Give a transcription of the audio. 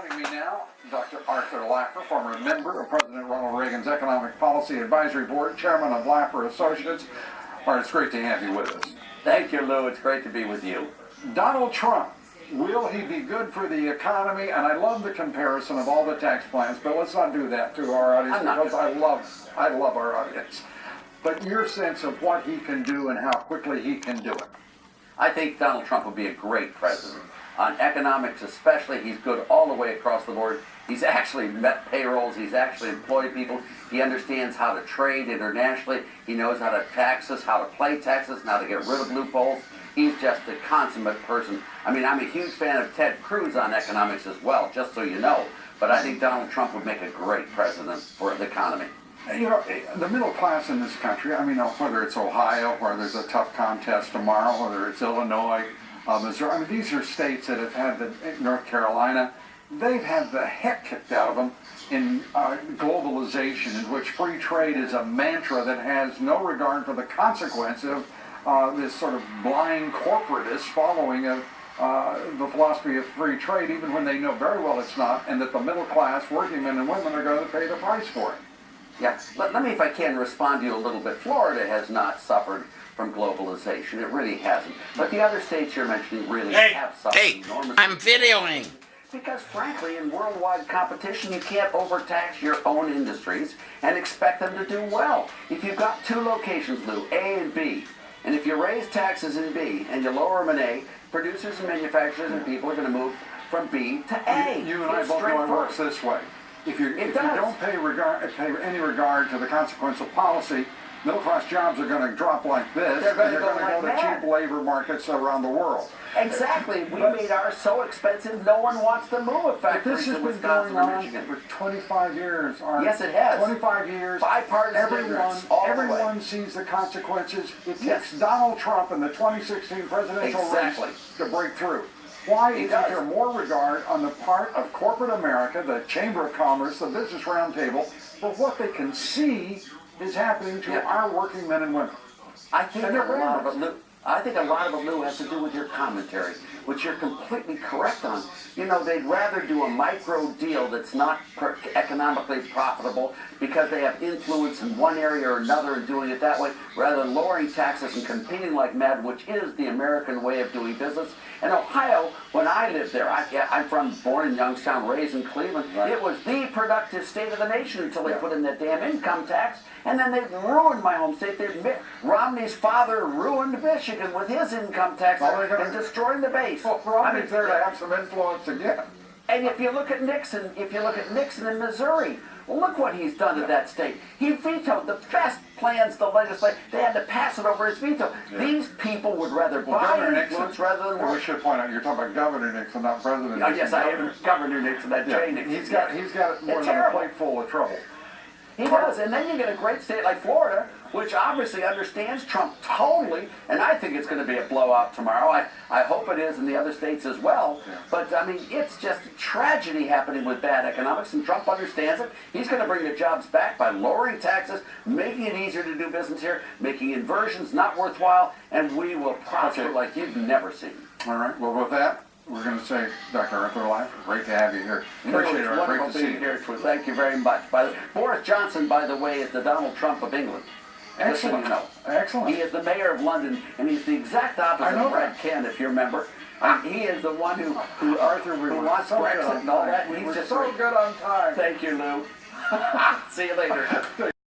Joining me now, Dr. Arthur Laffer, former member of President Ronald Reagan's Economic Policy Advisory Board, chairman of Laffer Associates. Art, it's great to have you with us. Thank you, Lou. It's great to be with you. Donald Trump, will he be good for the economy? And I love the comparison of all the tax plans, but let's not do that to our audience because I love our audience. But your sense of what he can do and how quickly he can do it. I think Donald Trump will be a great president. On economics especially, he's good all the way across the board. He's actually met payrolls. He's actually employed people. He understands how to trade internationally. He knows how to taxes, how to play taxes, and how to get rid of loopholes. He's just a consummate person. I mean, I'm a huge fan of Ted Cruz on economics as well, just so you know. But I think Donald Trump would make a great president for the economy. You know, the middle class in this country, I mean, whether it's Ohio, where there's a tough contest tomorrow, whether it's Illinois, Missouri, I mean, these are states that have had North Carolina, they've had the heck kicked out of them in globalization, in which free trade is a mantra that has no regard for the consequence of this sort of blind corporatist following of the philosophy of free trade, even when they know very well it's not, and that the middle class, working men and women, are going to pay the price for it. Yeah, let me, if I can, respond to you a little bit. Florida has not suffered from globalization. It really hasn't. But the other states you're mentioning really have suffered enormously. I'm videoing. Because, frankly, in worldwide competition, you can't overtax your own industries and expect them to do well. If you've got two locations, Lou, A and B, and if you raise taxes in B and you lower them in A, producers and manufacturers and people are going to move from B to A. You and I both know it works this way. If you don't pay any regard to the consequence of policy, middle-class jobs are going to drop like this, and they're going to go to cheap labor markets around the world. Exactly. We made ours so expensive, no one wants to move. In fact, this has been going on for 25 years. Yes, it has. 25 years. Bipartisan everyone sees the consequences. It takes Donald Trump in the 2016 presidential race to break through. Why isn't there more regard on the part of corporate America, the Chamber of Commerce, the Business Roundtable, for what they can see is happening to our working men and women? I think a lot of it, Lou, has to do with your commentary, which you're completely correct on. You know, they'd rather do a micro deal that's not economically profitable because they have influence in one area or another and doing it that way, rather than lowering taxes and competing like mad, which is the American way of doing business. In Ohio, when I lived there, I'm born in Youngstown, raised in Cleveland. It was the productive state of the nation until they put in that damn income tax, and then they ruined my home state. Romney's father ruined Michigan with his income tax and destroying the base. Well, Romney's there to have some influence again. And if you look at Nixon, in Missouri, well, look what he's done to that state. He vetoed the best plans the legislature. They had to pass it over his veto. These people would rather buy influence rather than work. We should point out, you're talking about Governor Nixon, not President Nixon. Yes, I am Governor Nixon, that Jay Nixon. He's got more than a plate full of trouble. He does, and then you get a great state like Florida, which obviously understands Trump totally, and I think it's going to be a blowout tomorrow. I hope it is in the other states as well. Yeah. But, I mean, it's just a tragedy happening with bad economics, and Trump understands it. He's going to bring the jobs back by lowering taxes, making it easier to do business here, making inversions not worthwhile, and we will prosper like you've never seen. All right, well, with that, we're going to say, Dr. Arthur Laffer, great to have you here. Appreciate it. Great to see you here. Thank you very much. Boris Johnson, by the way, is the Donald Trump of England. Excellent. You know. Excellent. He is the mayor of London, and he's the exact opposite of Brad Kent, if you remember. He is the one who wants Brexit and all that. He's just so good on time. Thank you, Lou. See you later.